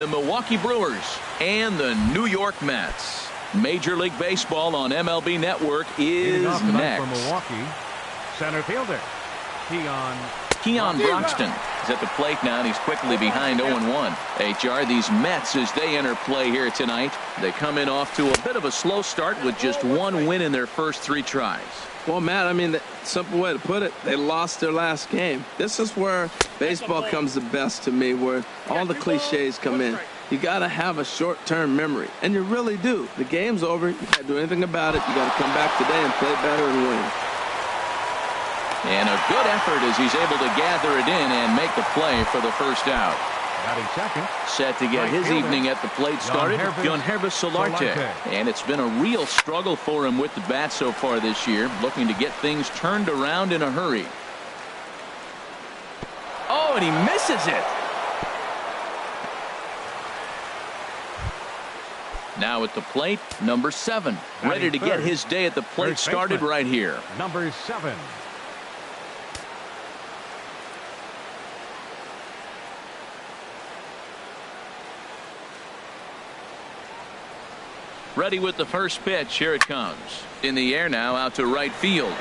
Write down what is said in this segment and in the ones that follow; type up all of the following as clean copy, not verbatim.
The Milwaukee Brewers and the New York Mets. Major League Baseball on MLB Network is next. For Milwaukee, center fielder Keon Broxton is at the plate now, and he's quickly behind 0-1. HR, these Mets, as they enter play here tonight, they come in off to a bit of a slow start with just one win in their first 3 tries. Well, Matt, I mean, the simple way to put it, they lost their last game. This is where baseball comes the best to me, where all the cliches come in. You got to have a short-term memory, and you really do. The game's over. You can't do anything about it. You got to come back today and play better and win. And a good effort as he's able to gather it in and make the play for the first out. Set to get his evening at the plate started, Yangervis Solarte. And it's been a real struggle for him with the bat so far this year, looking to get things turned around in a hurry. Oh, and he misses it. Now at the plate, number 7, ready to get his day at the plate started right here. Number 7. Ready with the first pitch. Here it comes. In the air now, out to right field.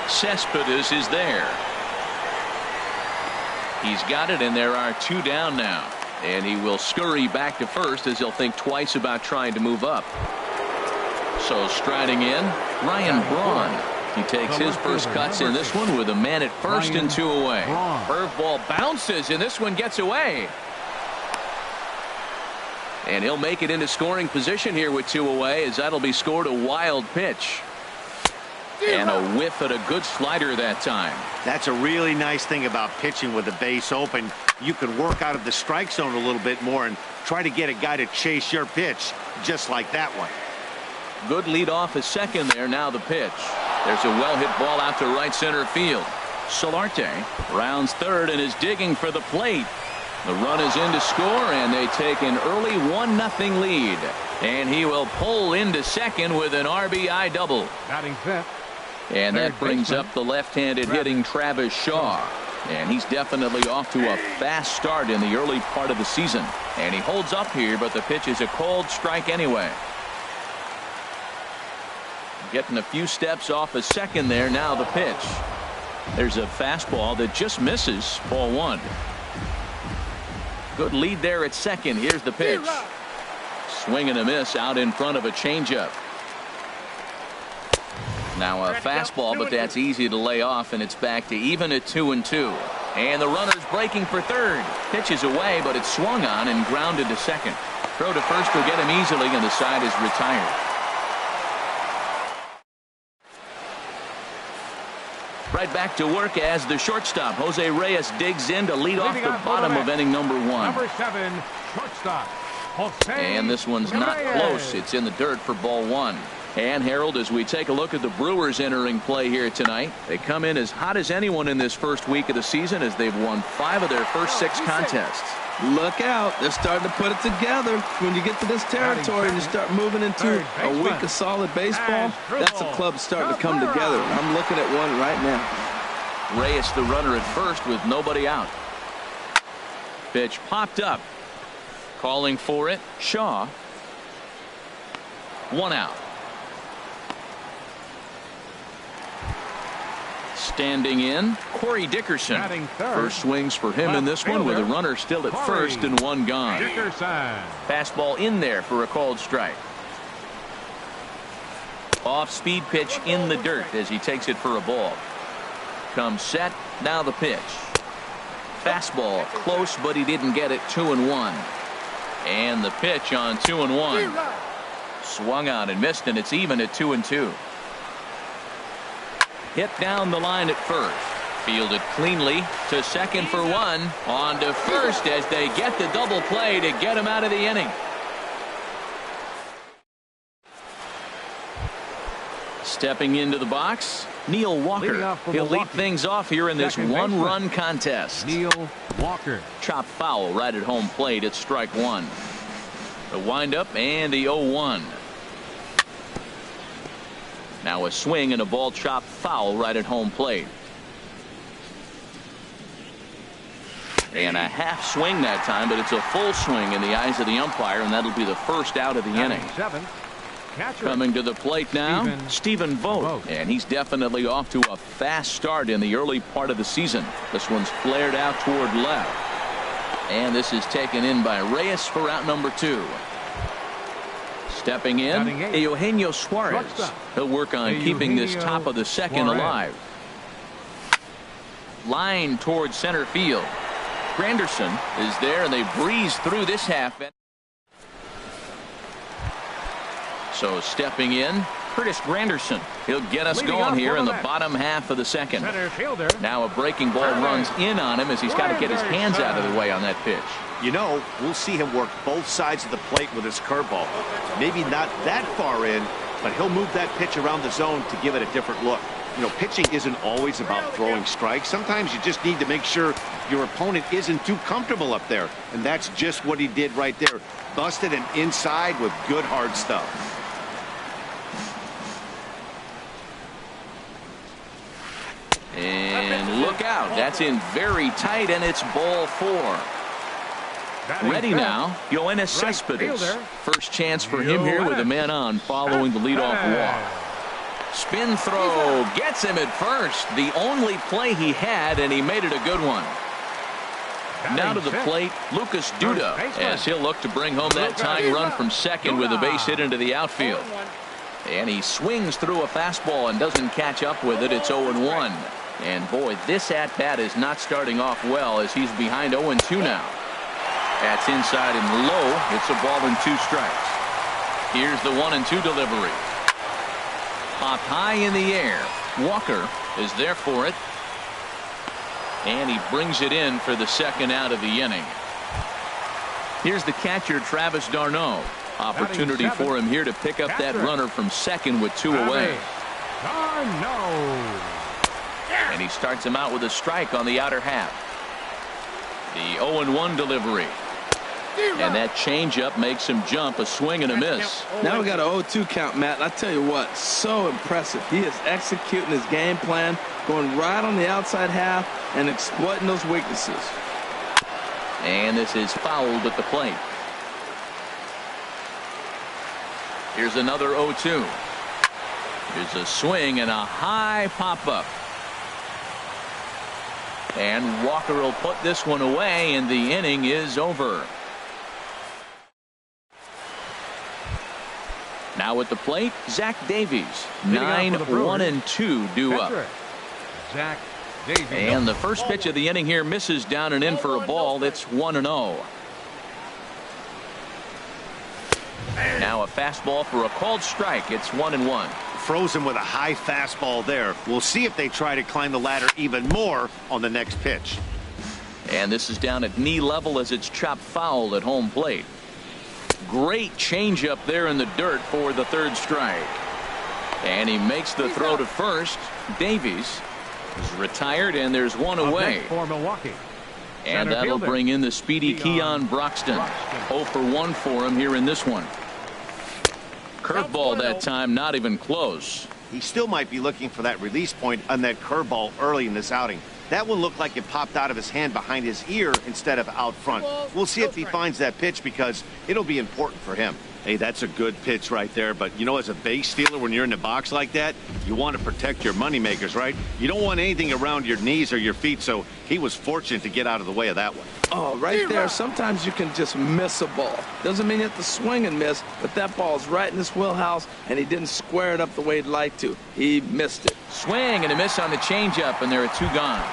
Cespedes is there. He's got it, and there are 2 down now. And he will scurry back to first as he'll think twice about trying to move up. So striding in, Ryan Braun. He takes his first cuts in this one with a man at first and 2 away. Curveball bounces, and this one gets away. And he'll make it into scoring position here with 2 away, as that'll be scored a wild pitch. And a whiff at a good slider that time. That's a really nice thing about pitching with the base open. You can work out of the strike zone a little bit more and try to get a guy to chase your pitch, just like that one. Good lead off at second there. Now the pitch. There's a well-hit ball out to right center field. Solarte rounds third and is digging for the plate. The run is in to score, and they take an early 1-0 lead. And he will pull into second with an RBI double. Batting fifth. And that brings up the left-handed hitting Travis Shaw. And he's definitely off to a fast start in the early part of the season. And he holds up here, but the pitch is a cold strike anyway. Getting a few steps off a second there. Now the pitch. There's a fastball that just misses. Ball 1. Good lead there at second. Here's the pitch. Swing and a miss out in front of a changeup. Now a fastball, but that's easy to lay off, and it's back to even at 2-2. And the runner's breaking for third. Pitch is away, but it's swung on and grounded to second. Throw to first will get him easily, and the side is retired. Right back to work as the shortstop, Jose Reyes, digs in to lead off the bottom of inning number 1. Number 7, shortstop. And this one's not close. It's in the dirt for ball 1. And Harold, as we take a look at the Brewers entering play here tonight, they come in as hot as anyone in this first week of the season, as they've won 5 of their first 6 contests. Look out. They're starting to put it together. When you get to this territory and you start moving into a week of solid baseball, that's a club starting to come together. I'm looking at one right now. Reyes, the runner at first with nobody out. Pitch popped up. Calling for it, Shaw. 1 out. Standing in, Corey Dickerson. First swings for him in this one, with a runner still at first and 1 gone. Fastball in there for a called strike. Off-speed pitch in the dirt as he takes it for a ball. Comes set, now the pitch. Fastball close, but he didn't get it. 2-1. And the pitch on 2-1. Swung out and missed, and it's even at 2-2. Hit down the line at first. Fielded cleanly to second for 1. On to first as they get the double play to get him out of the inning. Stepping into the box, Neil Walker. He'll lead things off here in this 1-run contest. Neil Walker. Chopped foul right at home plate. It's strike 1. The windup and the 0-1. Now a swing and a ball chopped foul right at home plate. And a half swing that time, but it's a full swing in the eyes of the umpire, and that'll be the first out of the inning. 7. Catcher. Coming to the plate now, Stephen Vogt. And he's definitely off to a fast start in the early part of the season. This one's flared out toward left. And this is taken in by Reyes for out number 2. Stepping in, Eugenio Suarez. He'll work on keeping this top of the second alive. Line towards center field. Granderson is there, and they breeze through this half. So stepping in, Curtis Granderson. He'll get us going here in the bottom half of the second. Now a breaking ball runs in on him as he's got to get his hands out of the way on that pitch. You know, we'll see him work both sides of the plate with his curveball. Maybe not that far in, but he'll move that pitch around the zone to give it a different look. You know, pitching isn't always about throwing strikes. Sometimes you just need to make sure your opponent isn't too comfortable up there. And that's just what he did right there. Busted him inside with good hard stuff. And look out. That's in very tight, and it's ball 4. Ready now, Yoenis Cespedes. First chance for him here with a man on following the leadoff walk. Spin throw gets him at first. The only play he had, and he made it a good one. Now to the plate, Lucas Duda, as he'll look to bring home that tying run from second with a base hit into the outfield. And he swings through a fastball and doesn't catch up with it. It's 0-1. And boy, this at-bat is not starting off well as he's behind 0-2 now. That's inside and low. It's a ball and 2 strikes. Here's the 1-2 delivery. Popped high in the air. Walker is there for it. And he brings it in for the second out of the inning. Here's the catcher, Travis d'Arnaud. Opportunity for him here to pick up that runner from second with 2 away. And he starts him out with a strike on the outer half. The 0-1 delivery. And that changeup makes him jump, a swing and a miss. Now we got an 0-2 count, Matt. I tell you what, so impressive. He is executing his game plan, going right on the outside half and exploiting those weaknesses. And this is fouled at the plate. Here's another 0-2. Here's a swing and a high pop-up. And Walker will put this one away, and the inning is over. Now at the plate, Zach Davies. 9-1-2 due up. Zach Davies. And the first pitch of the inning here misses down and in for a ball. That's 1-0. Now a fastball for a called strike. It's 1-1. Frozen with a high fastball there. We'll see if they try to climb the ladder even more on the next pitch. And this is down at knee level as it's chopped foul at home plate. Great changeup there in the dirt for the third strike. And he makes the throw to first. Davies is retired, and there's one away. For Milwaukee. And that'll bring in the speedy Keon Broxton. 0 for 1 for him here in this one. Curveball that time, not even close. He still might be looking for that release point on that curveball early in this outing. That one looked like it popped out of his hand behind his ear instead of out front. We'll see if he finds that pitch because it'll be important for him. Hey, that's a good pitch right there. But, you know, as a base stealer, when you're in the box like that, you want to protect your moneymakers, right? You don't want anything around your knees or your feet, so he was fortunate to get out of the way of that one. Oh, right there. Sometimes you can just miss a ball. Doesn't mean you have to swing and miss, but that ball's right in his wheelhouse, and he didn't square it up the way he'd like to. He missed it. Swing and a miss on the changeup, and there are 2 gone.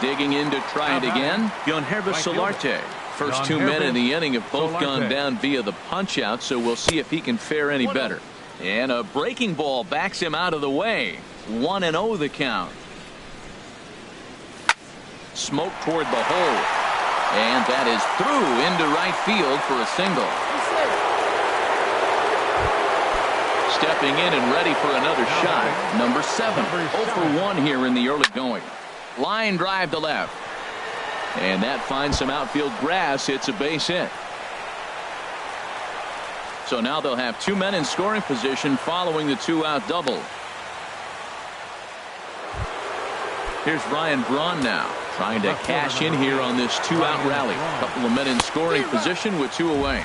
Digging in to try it again, Yonhervis Solarte. First 2 men in the inning have both gone down via the punch-out, so we'll see if he can fare any better. And a breaking ball backs him out of the way. 1-0 the count. Smoke toward the hole. And that is through into right field for a single. Stepping in and ready for another shot. Number 7. 0 for 1 here in the early going. Line drive to left. And that finds some outfield grass. It's a base hit. So now they'll have 2 men in scoring position following the 2-out double. Here's Ryan Braun now. Trying to cash in here on this 2-out rally. Couple of men in scoring position with 2 away.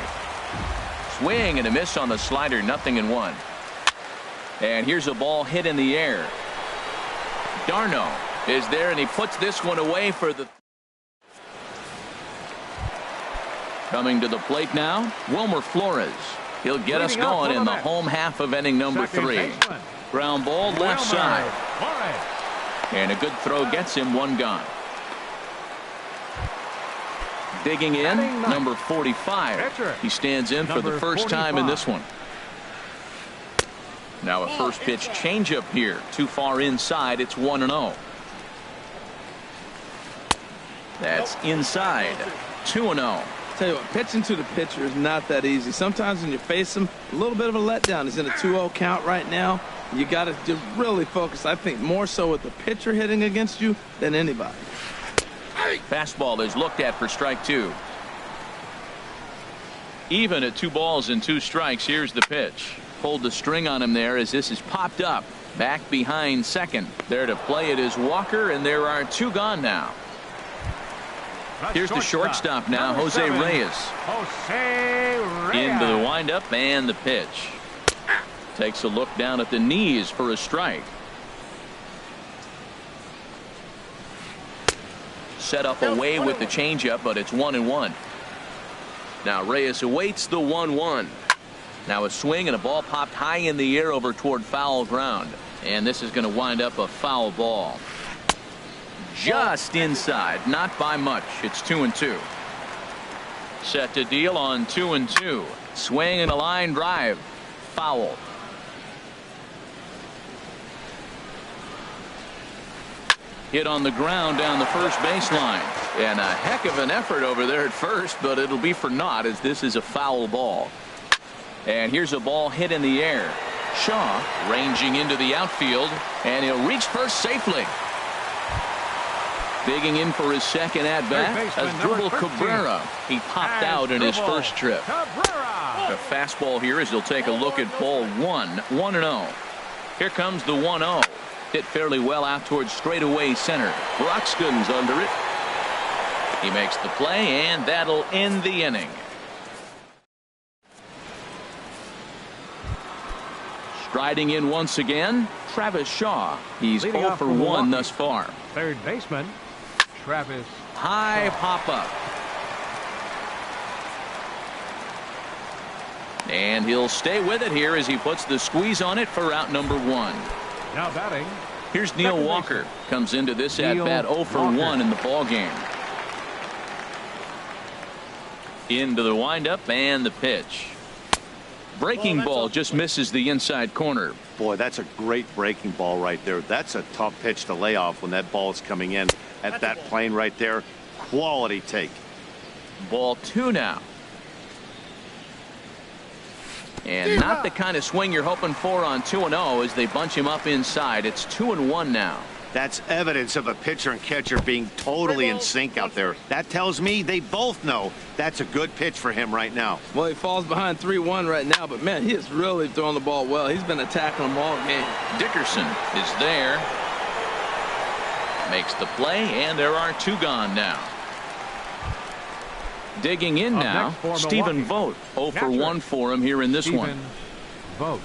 Swing and a miss on the slider, 0-1. And here's a ball hit in the air. Darno is there, and he puts this one away for the. Coming to the plate now, Wilmer Flores. He'll get us going in the home half of inning number 3. Ground ball left side. And a good throw gets him 1 gone. Digging in, number 45. He stands in for the first time in this one. Now a first pitch changeup here. Too far inside. It's 1-0. That's inside. 2-0. Tell you what, pitching to the pitcher is not that easy. Sometimes when you face him, a little bit of a letdown. He's in a 2-0 count right now. You got to really focus, I think, more so with the pitcher hitting against you than anybody. Fastball is looked at for strike 2. Even at 2 balls and 2 strikes. Here's the pitch. Pulled the string on him there as this is popped up. Back behind second. There to play it is Walker, and there are 2 gone now. Here's the shortstop now, Jose Reyes. Into the windup and the pitch. Takes a look down at the knees for a strike. Set up away with the changeup, but it's 1-1. Now Reyes awaits the 1-1. Now a swing and a ball popped high in the air over toward foul ground. And this is going to wind up a foul ball. Just inside, not by much. It's 2-2. Set to deal on 2-2. Swing and a line drive. Foul. Hit on the ground down the first baseline. And a heck of an effort over there at first, but it'll be for naught as this is a foul ball. And here's a ball hit in the air. Shaw ranging into the outfield, and he'll reach first safely. Digging in for his second at-bat, Asdrubal Cabrera. He popped out in his first trip. A fastball here as he'll take a look at ball 1. 1-0. Here comes the 1-0. Hit fairly well out towards straightaway center. Broxton's under it. He makes the play, and that'll end the inning. Striding in once again, Travis Shaw. He's 0 for 1 thus far. Third baseman, Travis. High pop up. And he'll stay with it here as he puts the squeeze on it for out number 1. Now batting. Here's Neil Walker. Comes into this at bat 0 for 1 in the ball game. Into the windup and the pitch. Breaking ball just misses the inside corner. Boy, that's a great breaking ball right there. That's a tough pitch to lay off when that ball is coming in at that plane right there. Quality take. Ball 2 now. And not the kind of swing you're hoping for on 2-0 as they bunch him up inside. It's 2-1 now. That's evidence of a pitcher and catcher being totally in sync out there. That tells me they both know that's a good pitch for him right now. Well, he falls behind 3-1 right now, but man, he is really throwing the ball well. He's been attacking them all game. Dickerson is there. Makes the play, and there are 2 gone now. Digging in now, Stephen Vogt. 0 for 1 for him here in this one. Vogt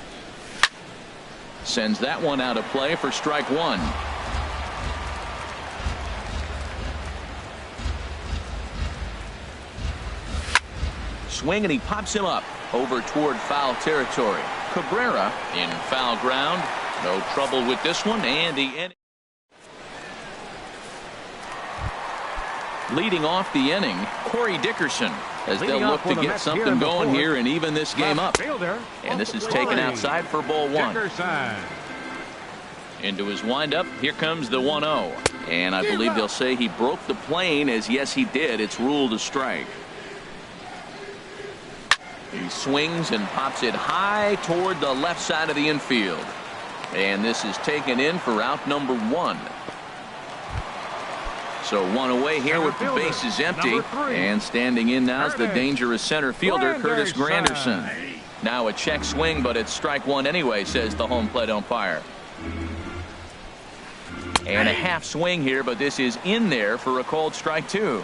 sends that one out of play for strike 1. Swing, and he pops him up over toward foul territory. Cabrera in foul ground. No trouble with this one, and the inning. Leading off the inning, Corey Dickerson, as they'll look to get something going here and even this game up. And this is taken outside for ball 1. Into his windup, here comes the 1-0. And I believe they'll say he broke the plane, as yes he did. It's ruled a strike. He swings and pops it high toward the left side of the infield. And this is taken in for out number 1. So 1 away here with the bases empty. And standing in now is the dangerous center fielder, Curtis Granderson. Now a check swing, but it's strike 1 anyway, says the home plate umpire. And a half swing here, but this is in there for a called strike 2.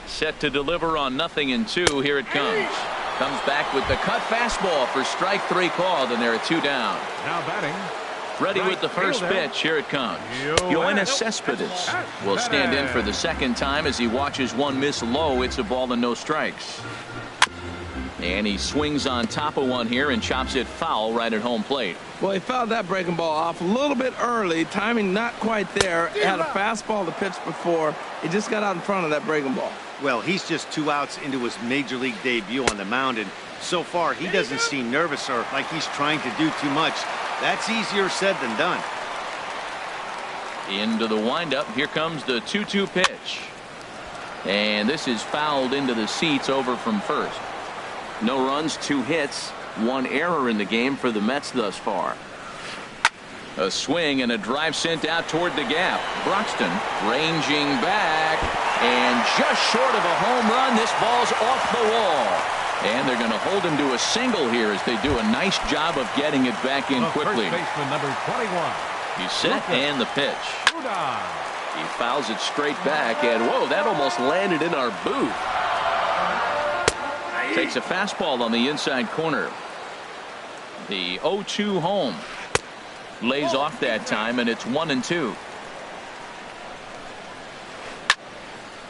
Set to deliver on 0-2. Here it comes. Comes back with the cut fastball for strike 3 called, and there are 2 down. Now batting. Ready with the first pitch. Here it comes. Yoenis Cespedes will stand in for the second time as he watches one miss low. It's a ball and no strikes. And he swings on top of one here and chops it foul right at home plate. Well, he fouled that breaking ball off a little bit early. Timing not quite there. Had a fastball to pitch before. He just got out in front of that breaking ball. Well, he's just 2 outs into his major league debut on the mound, and so far he doesn't seem nervous or like he's trying to do too much. That's easier said than done. Into the windup. Here comes the 2-2 pitch. And this is fouled into the seats over from first. No runs, 2 hits, 1 error in the game for the Mets thus far. A swing and a drive sent out toward the gap. Broxton ranging back, and just short of a home run. This ball's off the wall. And they're going to hold him to a single here as they do a nice job of getting it back in quickly. First baseman number 21. He's set and the pitch. He fouls it straight back, and whoa, that almost landed in our booth. Takes a fastball on the inside corner. The 0-2 home. Lays off that time, and it's 1-2.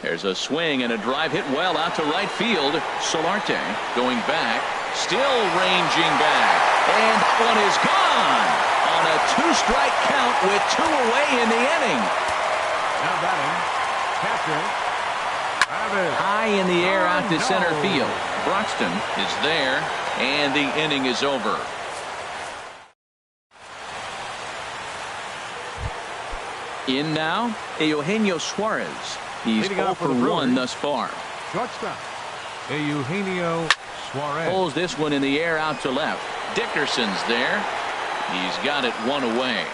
There's a swing and a drive hit well out to right field. Solarte going back, still ranging back, and that one is gone on a 2-strike count with 2 away in the inning. Now batting, catcher, Travis. High in the air out to center field. Broxton is there, and the inning is over. In now, Eugenio Suarez. He's 0 for 1 thus far. Shortstop, Eugenio Suarez. Pulls this one in the air out to left. Dickerson's there. He's got it 1 away.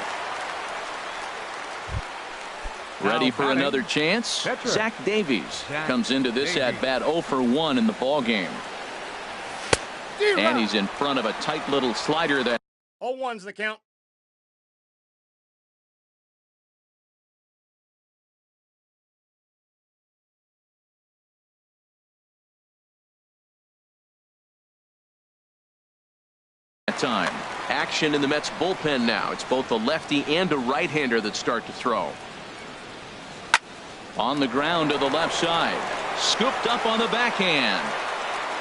Ready for another chance? Zach Davies comes into this at bat 0 for 1 in the ball game. And he's in front of a tight little slider that 0-1's the count. time. Action in the Mets bullpen now. It's both a lefty and a right-hander that start to throw. On the ground to the left side. Scooped up on the backhand.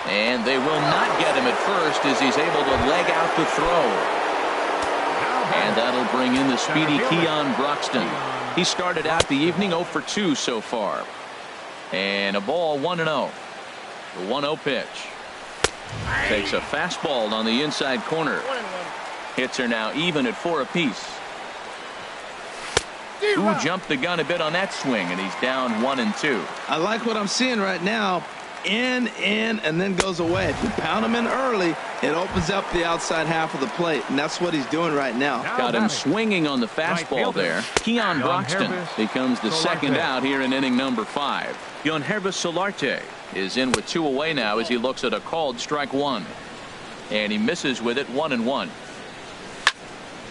And they will not get him at first as he's able to leg out the throw. And that'll bring in the speedy Keon Broxton. He started out the evening 0 for 2 so far. And a ball 1-0. The 1-0 pitch. Takes a fastball on the inside corner. Hits are now even at 4 apiece. Who jumped the gun a bit on that swing, and he's down 1-2. I like what I'm seeing right now. In, and then goes away. If you pound him in early, it opens up the outside half of the plate, and that's what he's doing right now. Got him swinging on the fastball there. Keon Broxton becomes the second out here in inning number 5. Yoenis Solarte is in with 2 away now as he looks at a called strike 1. And he misses with it 1-1.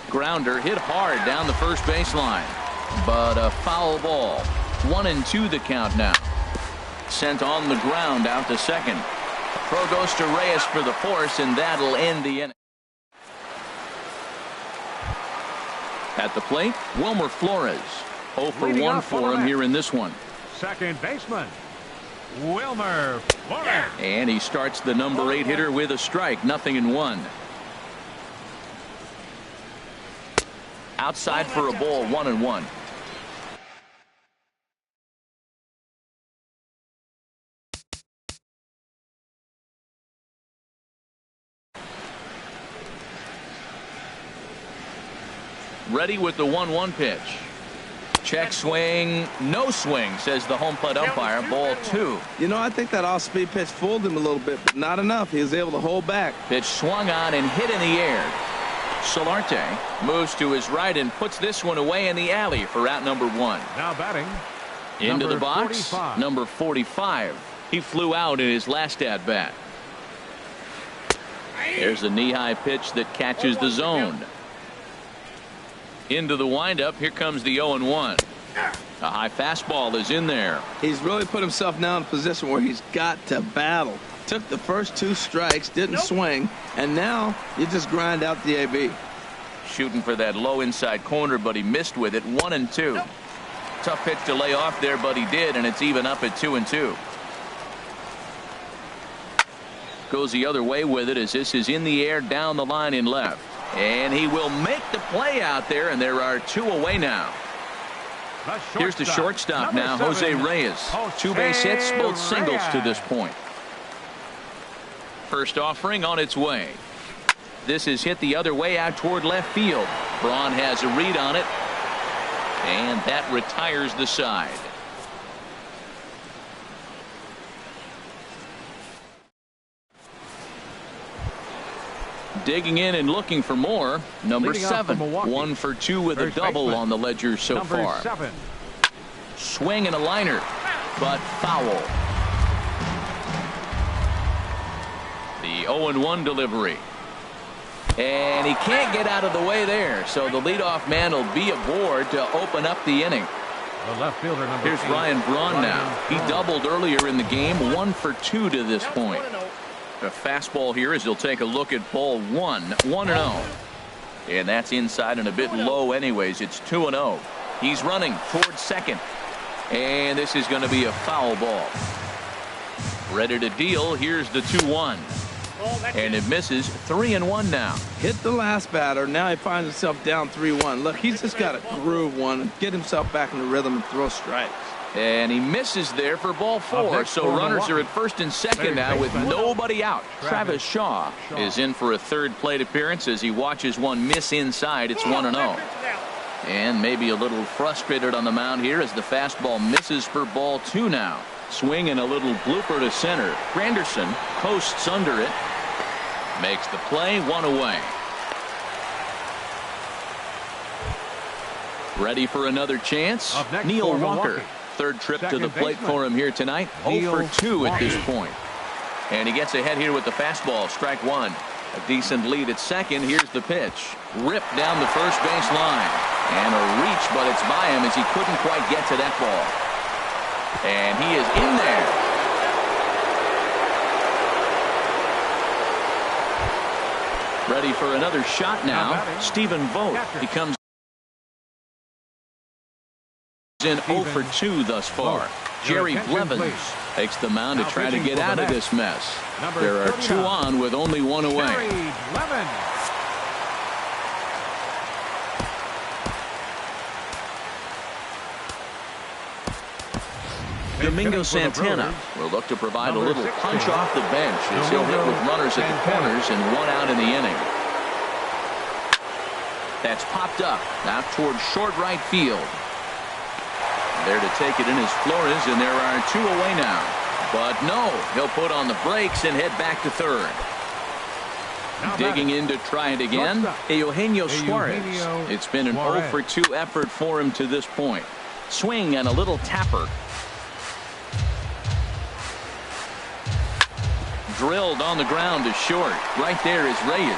Grounder hit hard down the first baseline. But a foul ball. 1-2 the count now. Sent on the ground out to second. Throw goes to Reyes for the force, and that'll end the inning. At the plate, Wilmer Flores. 0 for 1 for him here in this one. Second baseman, Wilmer Flores. And he starts the number 8 hitter with a strike. 0-1. Outside for a ball. 1-1. Ready with the 1-1 pitch. Check swing, no swing, says the home plate umpire. Ball 2. You know, I think that off-speed pitch fooled him a little bit, but not enough. He was able to hold back. Pitch swung on and hit in the air. Solarte moves to his right and puts this one away in the alley for out number 1. Now batting. Into the box, 45. number 45. He flew out in his last at-bat. There's a knee-high pitch that catches the zone. Into the windup. Here comes the 0-1. A high fastball is in there. He's really put himself now in a position where he's got to battle. Took the first 2 strikes, didn't swing, and now you just grind out the AB. Shooting for that low inside corner, but he missed with it. 1-2. Tough pitch to lay off there, but he did, and it's even up at 2-2. Goes the other way with it as this is in the air down the line in left. And he will make the play out there, and there are 2 away now. Here's the shortstop now, Jose Reyes. 2 base hits, both singles to this point. First offering on its way. This is hit the other way out toward left field. Braun has a read on it, and that retires the side. Digging in and looking for more. Number 7, 1 for 2 with a double on the ledger so far. 7. Swing and a liner, but foul. The 0-1 delivery. And he can't get out of the way there, so the leadoff man will be aboard to open up the inning. The left fielder, number Here's 8, Ryan Braun now. He Braun. doubled earlier in the game, 1 for 2 to this point. A fastball here as he'll take a look at ball 1, 1-0. And that's inside and a bit low anyways. It's 2-0. He's running towards second. And this is going to be a foul ball. Ready to deal. Here's the 2-1. And it misses. 3-1 now. Hit the last batter. Now he finds himself down 3-1. Look, he's just got to groove one and get himself back in the rhythm and throw strikes. And he misses there for ball 4. So runners are at first and second now with nobody out. Travis Shaw is in for a third plate appearance as he watches one miss inside. It's 1-0. And maybe a little frustrated on the mound here as the fastball misses for ball 2 now. Swing and a little blooper to center. Granderson coasts under it. Makes the play, 1 away. Ready for another chance? Neil Walker. Third trip to the plate for him here tonight. 0 for 2 at this point. And he gets ahead here with the fastball. Strike 1. A decent lead at second. Here's the pitch. Ripped down the first base line. And a reach, but it's by him as he couldn't quite get to that ball. And he is in there. Ready for another shot now. Stephen Vogt. He comes in 0 for 2 thus far. Jerry Blevins takes the mound to try to get out of this mess. There are 2 on with only 1 away. Domingo Santana will look to provide a little punch off the bench as he'll hit with runners at the corners and 1 out in the inning. That's popped up out toward short right field. There to take it in is Flores, and there are 2 away now. But no, he'll put on the brakes and head back to third. Digging in to try it again, Eugenio Suarez. It's been an 0 for 2 effort for him to this point. Swing and a little tapper. Drilled on the ground to short. Right there is Reyes.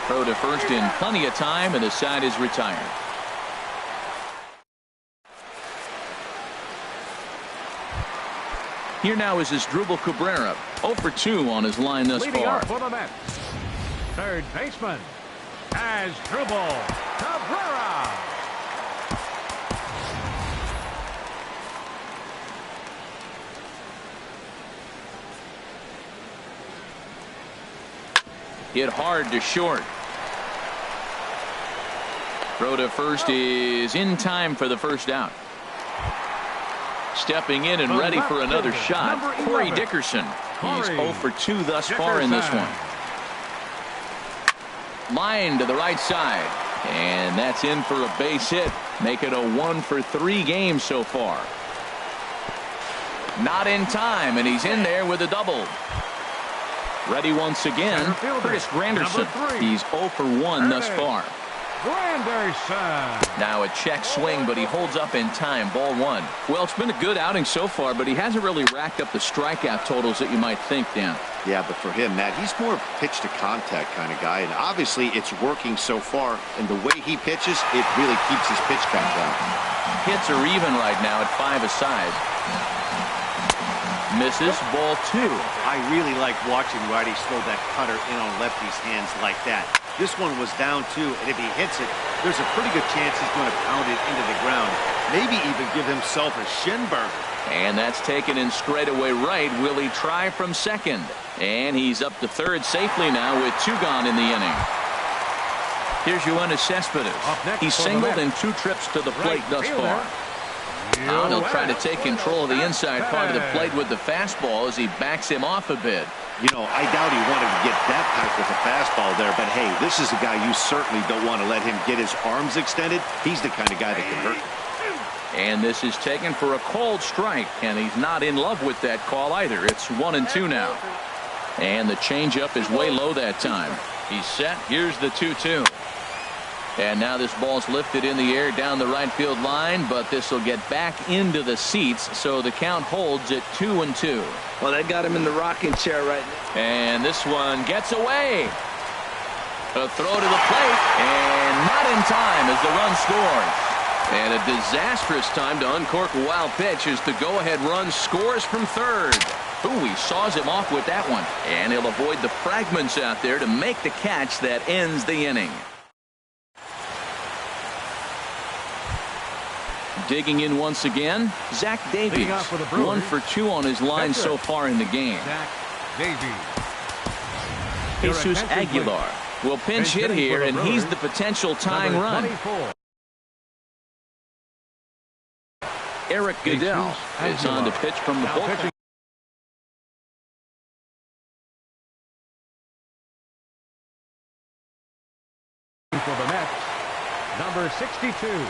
Throw to first in plenty of time, and the side is retired. Here now is Asdrubal Cabrera. 0 for 2 on his line thus far. For the Mets, third baseman, Asdrubal Cabrera. Hit hard to short. Throw to first is in time for the first out. Stepping in and ready for another shot, Corey Dickerson. He's 0 for 2 thus far in this one. Line to the right side. And that's in for a base hit. Make it a 1 for 3 game so far. Not in time, and he's in there with a double. Ready once again, Curtis Granderson. He's 0 for 1 thus far. Granderson. Now a check swing, but he holds up in time. Ball one. Well, it's been a good outing so far, but he hasn't really racked up the strikeout totals that you might think, Dan. Yeah, but for him, Matt, he's more pitch to contact kind of guy, and obviously it's working so far, and the way he pitches, it really keeps his pitch count down. Hits are even right now at 5 aside. Misses. Ball two. I really like watching righties throw that cutter in on lefties' hands like that. This one was down two, and if he hits it, there's a pretty good chance he's going to pound it into the ground. Maybe even give himself a shin burner. And that's taken in straightaway right. Will he try from second? And he's up to third safely now with 2 gone in the inning. Here's Yoenis Cespedes. He's singled in 2 trips to the plate thus far. Now he'll try to take control of the inside part of the plate with the fastball as he backs him off a bit. You know, I doubt he wanted to get that tight with the fastball there, but hey, this is a guy you certainly don't want to let him get his arms extended. He's the kind of guy that can hurt. And this is taken for a called strike, and he's not in love with that call either. It's 1-2 now. And the changeup is way low that time. He's set. Here's the 2-2. And now this ball's lifted in the air down the right field line, but this will get back into the seats, so the count holds at 2-2. Well, they got him in the rocking chair right now. And this one gets away. A throw to the plate, and not in time as the run scores. And a disastrous time to uncork a wild pitch as the go-ahead run scores from third. Ooh, he saws him off with that one. And he'll avoid the fragments out there to make the catch that ends the inning. Digging in once again, Zach Davies. 1 for 2 on his line so far in the game. Zach Davies. Jesus Aguilar will pinch hit here, and he's the potential tying run. 24. Eric Goodell is on to pitch from the bullpen. For the Mets, number 62,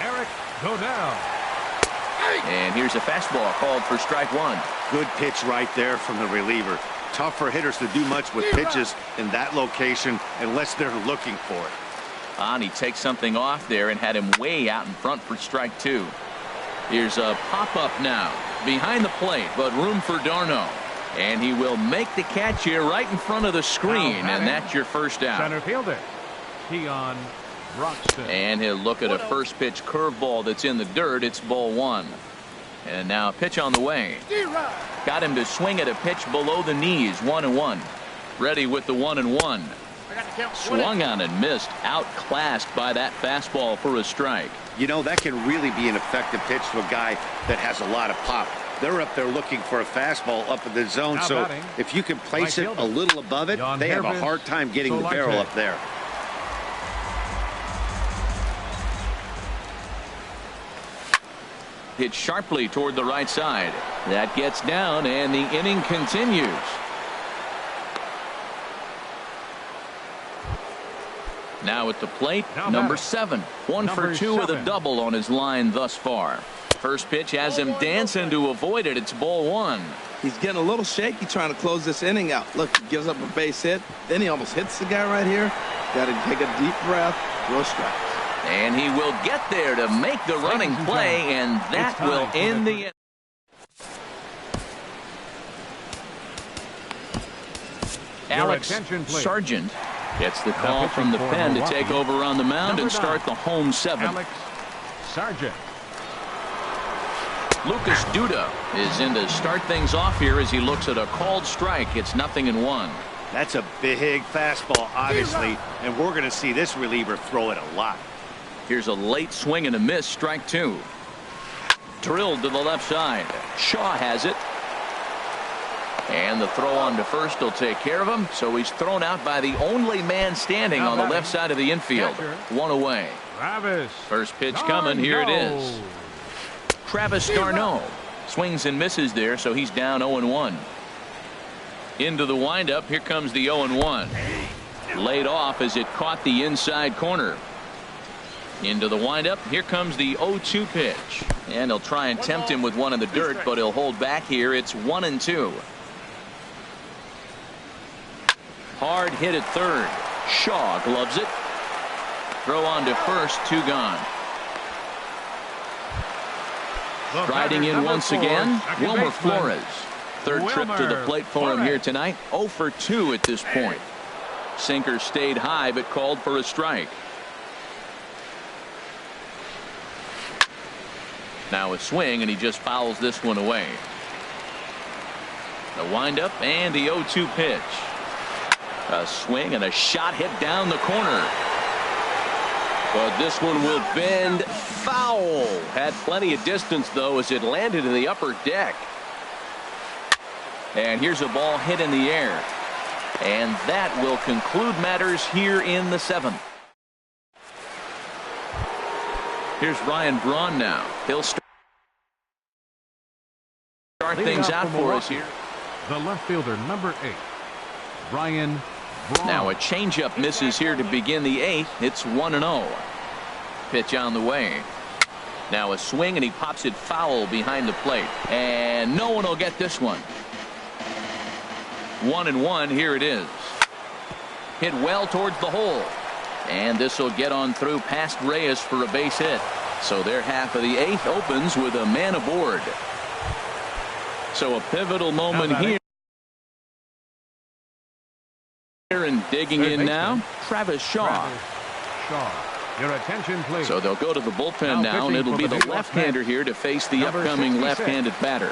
Eric Goodell. And here's a fastball called for strike one. Good pitch right there from the reliever. Tough for hitters to do much with pitches in that location unless they're looking for it. And he takes something off there and had him way out in front for strike two. Here's a pop-up now behind the plate, but room for d'Arnaud. And he will make the catch here right in front of the screen, and that's your first out. Center fielder, Keon Broxton. And he'll look at a first pitch curveball that's in the dirt. It's ball one. And now a pitch on the way. Got him to swing at a pitch below the knees. 1-1. Ready with the 1-1. Swung on and missed. Outclassed by that fastball for a strike. You know, that can really be an effective pitch to a guy that has a lot of pop. They're up there looking for a fastball up in the zone. So if you can place it a little above it, they have a hard time getting the barrel up there. Hit sharply toward the right side. That gets down, and the inning continues. Now at the plate, number 7. 1 for 2 with a double on his line thus far. First pitch has him dancing to avoid it. It's ball one. He's getting a little shaky trying to close this inning out. Look, he gives up a base hit. Then he almost hits the guy right here. Got to take a deep breath. Throw strikes. And he will get there to make the running play, and that will end the inning. Alex Sargent gets the call from the pen to take over on the mound and start the home 7. Alex Sargent. Lucas Duda is in to start things off here as he looks at a called strike. It's 0-1. That's a big fastball, obviously, and we're going to see this reliever throw it a lot. Here's a late swing and a miss. Strike 2. Drilled to the left side. Shaw has it. And the throw on to first will take care of him. So he's thrown out by the only man standing on the left side of the infield. One away. First pitch coming. Here it is. Travis d'Arnaud swings and misses there, so he's down 0-1. Into the windup. Here comes the 0-1. Laid off as it caught the inside corner. Into the windup. Here comes the 0-2 pitch. And he'll try and tempt him with one in the dirt, but he'll hold back here. It's 1-2. Hard hit at third. Shaw gloves it. Throw on to first, 2 gone. Striding in once again, Wilmer Flores. Third trip to the plate for him here tonight. 0 for 2 at this point. Sinker stayed high but called for a strike. Now a swing, and he just fouls this one away. The windup and the 0-2 pitch. A swing and a shot hit down the corner. But this one will bend foul. Had plenty of distance, though, as it landed in the upper deck. And here's a ball hit in the air. And that will conclude matters here in the 7th. Here's Ryan Braun now. He'll start things out for us here. The left fielder, number 8, Ryan Braun. Now a changeup misses here to begin the 8th. It's 1-0. Pitch on the way. Now a swing, and he pops it foul behind the plate. And no one will get this one. 1-1. Here it is. Hit well towards the hole. And this will get on through past Reyes for a base hit. So their half of the 8th opens with a man aboard. So a pivotal moment here. And digging in now, Travis Shaw. Your attention, please. So they'll go to the bullpen now, and it'll be the left-hander here to face the upcoming left-handed batter.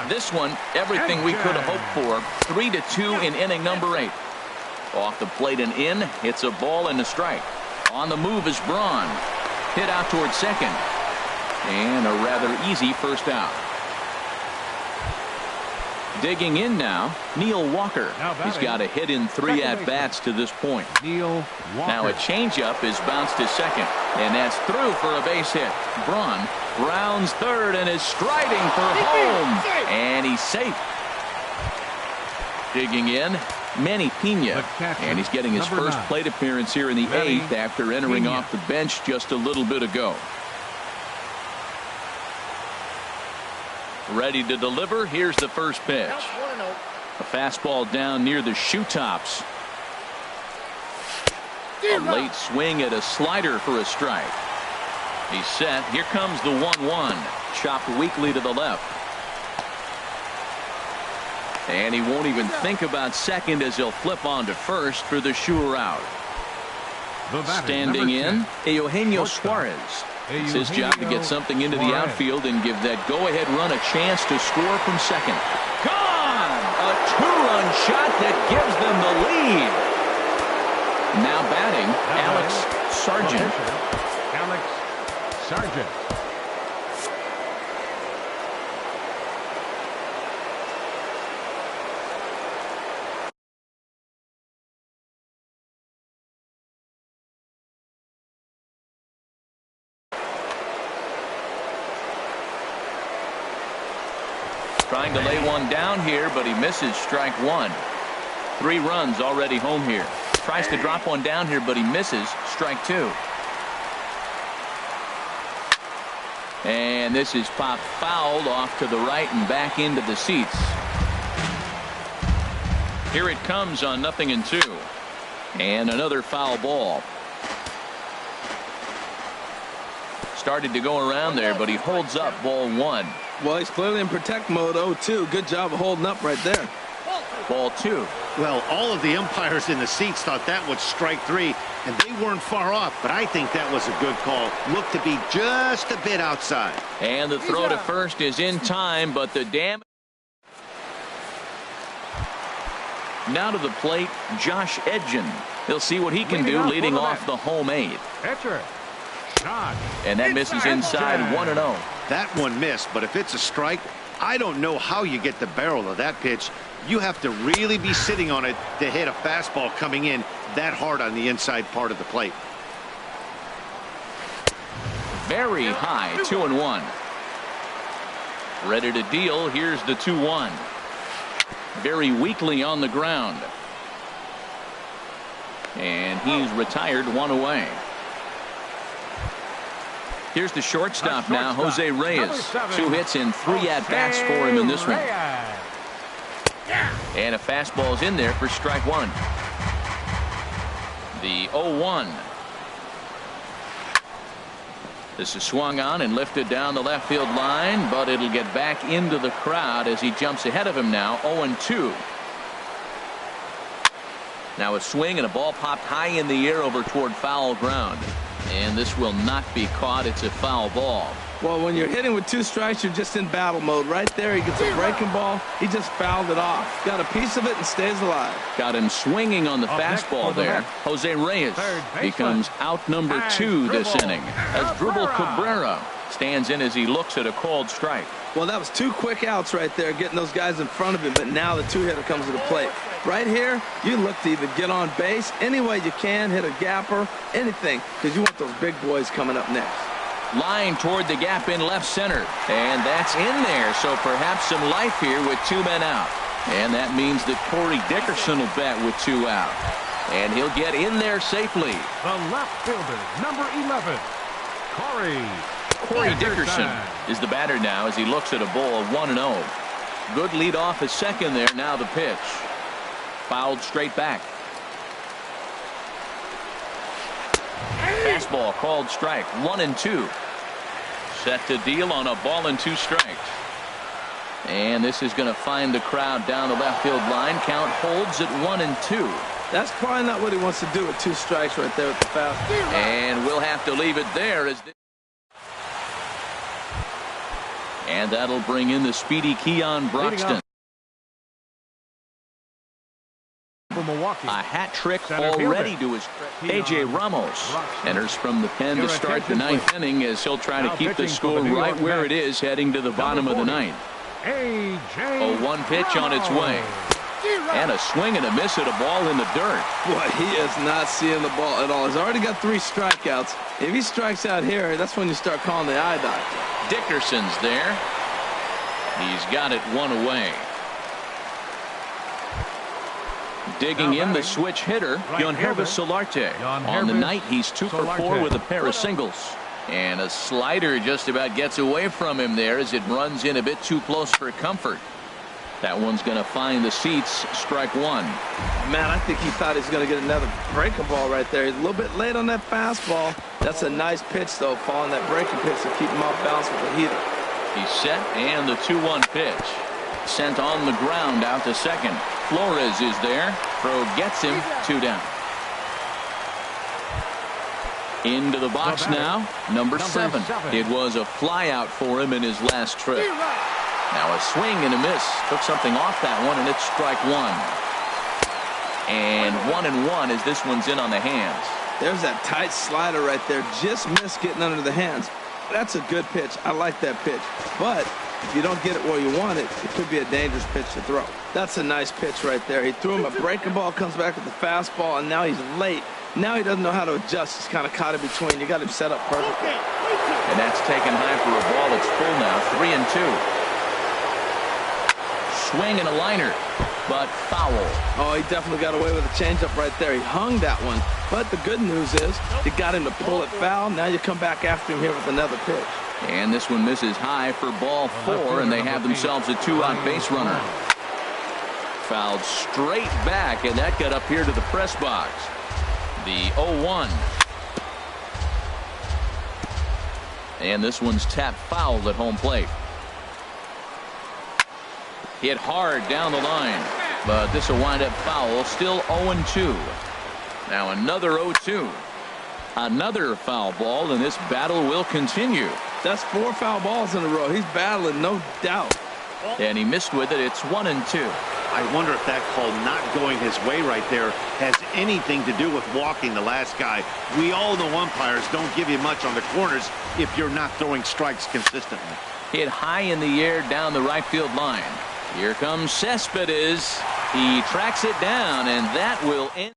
This one, everything we could have hoped for. 3-2 in inning number 8. Off the plate and in, it's a ball and a strike. On the move is Braun. Hit out towards second. And a rather easy first out. Digging in now, Neil Walker. He's got a hit in 3 at-bats to this point. Neil Walker. Now a changeup is bounced to second, and that's through for a base hit. Braun rounds third and is striding for home, and he's safe. Digging in, Manny Pena, and he's getting his first plate appearance here in the 8th after entering off the bench just a little bit ago. Ready to deliver. Here's the first pitch. A fastball down near the shoe tops. A late swing at a slider for a strike. He's set. Here comes the 1-1. Chopped weakly to the left. And he won't even think about second as he'll flip on to first for the sure out. Standing in, Eugenio Suarez. It's his job to get something into the outfield and give that go-ahead run a chance to score from second. Gone! A 2-run shot that gives them the lead. Now batting, Alex Sargent. Alex Sargent. Trying to lay one down here, but he misses strike 1. 3 runs already home here. Tries to drop one down here, but he misses strike 2. And this is popped fouled off to the right and back into the seats. Here it comes on 0-2. And another foul ball. Started to go around there, but he holds up ball 1. Well, he's clearly in protect mode. 0-2. Good job of holding up right there. Ball 2. Well, all of the umpires in the seats thought that was strike 3, and they weren't far off, but I think that was a good call. Looked to be just a bit outside. And the throw to first is in time, but the damage. Now to the plate, Josh Edgin. He'll see what he can do leading off the home 8th. Pitcher. And that misses inside 1-0. That one missed, but if it's a strike, I don't know how you get the barrel of that pitch. You have to really be sitting on it to hit a fastball coming in that hard on the inside part of the plate. Very high, 2-1. Ready to deal. Here's the 2-1. Very weakly on the ground. And he's retired, 1 away. Here's the shortstop now, Jose Reyes. 2 hits and 3 at-bats for him in this one. And a fastball's in there for strike 1. The 0-1. This is swung on and lifted down the left field line, but it'll get back into the crowd as he jumps ahead of him now. 0-2. Now a swing and a ball popped high in the air over toward foul ground. And this will not be caught. It's a foul ball. Well, when you're hitting with 2 strikes, you're just in battle mode. Right there, he gets a breaking ball. He just fouled it off. Got a piece of it and stays alive. Got him swinging on the fastball there. Jose Reyes becomes out number 2 this inning as Dribble Cabrera stands in as he looks at a called strike. Well, that was 2 quick outs right there, getting those guys in front of him, but now the 2-hitter comes to the plate. Right here, you look to either get on base any way you can, hit a gapper, anything, because you want those big boys coming up next. Line toward the gap in left center, and that's in there, so perhaps some life here with 2 men out. And that means that Corey Dickerson will bat with 2 out, and he'll get in there safely. The left fielder, number 11, Corey Dickerson is the batter now as he looks at a ball of 1-0. Good lead off at second there. Now the pitch. Fouled straight back. Fastball called strike. 1-2. Set to deal on a ball and 2 strikes. And this is going to find the crowd down the left field line. Count holds at 1-2. That's probably not what he wants to do with 2 strikes right there with the fastball. And we'll have to leave it there as. And that'll bring in the speedy Keon Broxton. For Milwaukee. A hat trick Center already fielder. to his A.J. Ramos enters from the pen to start the 9th inning as he'll try to keep the score right where it is heading to the bottom of the 9th. A.J. 0-1 pitch on its way. And a swing and a miss at a ball in the dirt. Boy, he is not seeing the ball at all. He's already got 3 strikeouts. If he strikes out here, that's when you start calling the eye doctor. Dickerson's there. He's got it 1 away. Digging in the switch hitter, Yangervis Solarte. On the night, he's 2 for 4 with a pair of singles. And a slider just about gets away from him there as it runs in a bit too close for comfort. That one's going to find the seats. Strike 1. Man, I think he thought he was going to get another breaking ball right there. He's a little bit late on that fastball. That's a nice pitch, though, following that breaking pitch to keep him off balance with the heater. He's set, and the 2-1 pitch. Sent on the ground out to second. Flores is there. Throw gets him. 2 down. Into the box now. Number 7. It was a fly out for him in his last trip. Now a swing and a miss. Took something off that one, and it's strike 1. And 1-1 as this one's in on the hands. There's that tight slider right there. Just missed getting under the hands. That's a good pitch. I like that pitch. But if you don't get it where you want it, it could be a dangerous pitch to throw. That's a nice pitch right there. He threw him a breaking ball, comes back with the fastball, and now he's late. Now he doesn't know how to adjust. He's kind of caught in between. You got him set up perfectly. And that's taken high for a ball. It's full now. 3-2. Swing and a liner, but foul. Oh, he definitely got away with a changeup right there. He hung that one. But the good news is you got him to pull it foul. Now you come back after him here with another pitch. And this one misses high for ball 4, and they have themselves a 2-out base runner. Fouled straight back, and that got up here to the press box. The 0-1. And this one's tapped foul at home plate. Hit hard down the line, but this will wind up foul. Still 0-2. Now another 0-2. Another foul ball, and this battle will continue. That's 4 foul balls in a row. He's battling, no doubt. And he missed with it. It's 1-2. I wonder if that call not going his way right there has anything to do with walking the last guy. We all know umpires don't give you much on the corners if you're not throwing strikes consistently. Hit high in the air down the right field line. Here comes Cespedes. He tracks it down, and that will end.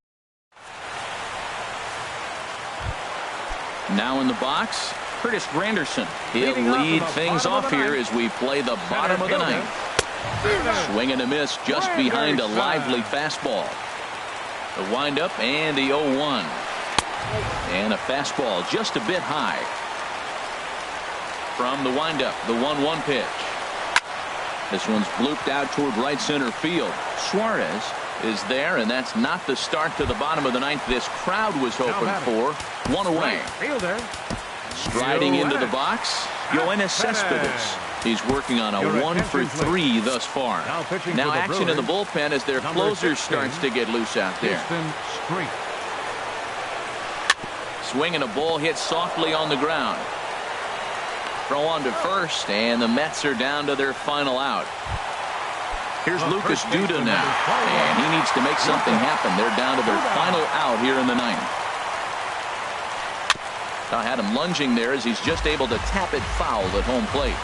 Now in the box, Curtis Granderson. He'll lead things off here as we play the bottom of the 9th. Swing and a miss just behind a lively fastball. The windup and the 0-1. And a fastball just a bit high. From the windup, the 1-1 pitch. This one's blooped out toward right center field. Suarez is there, and that's not the start to the bottom of the 9th this crowd was hoping for. 1 away. Striding into the box, Yoenis Cespedes. He's working on a 1-for-3 thus far. Now action in the bullpen as their closer starts to get loose out there. Swinging a ball hit softly on the ground. Throw on to first, and the Mets are down to their final out. Here's Lucas Duda now, and he needs to make something happen. They're down to their final out here in the ninth. I had him lunging there as he's just able to tap it foul at home plate.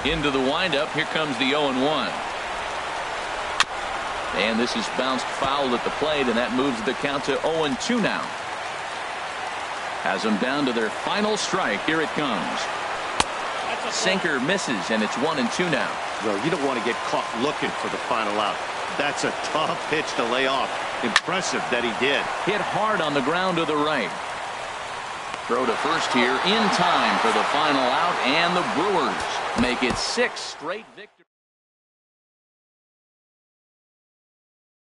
Into the windup, here comes the 0-1. And this is bounced foul at the plate, and that moves the count to 0-2 now. Has them down to their final strike. Here it comes. Sinker misses, and it's 1-2 now. Well, you don't want to get caught looking for the final out. That's a tough pitch to lay off. Impressive that he did. Hit hard on the ground to the right. Throw to first here in time for the final out, and the Brewers make it 6 straight victories.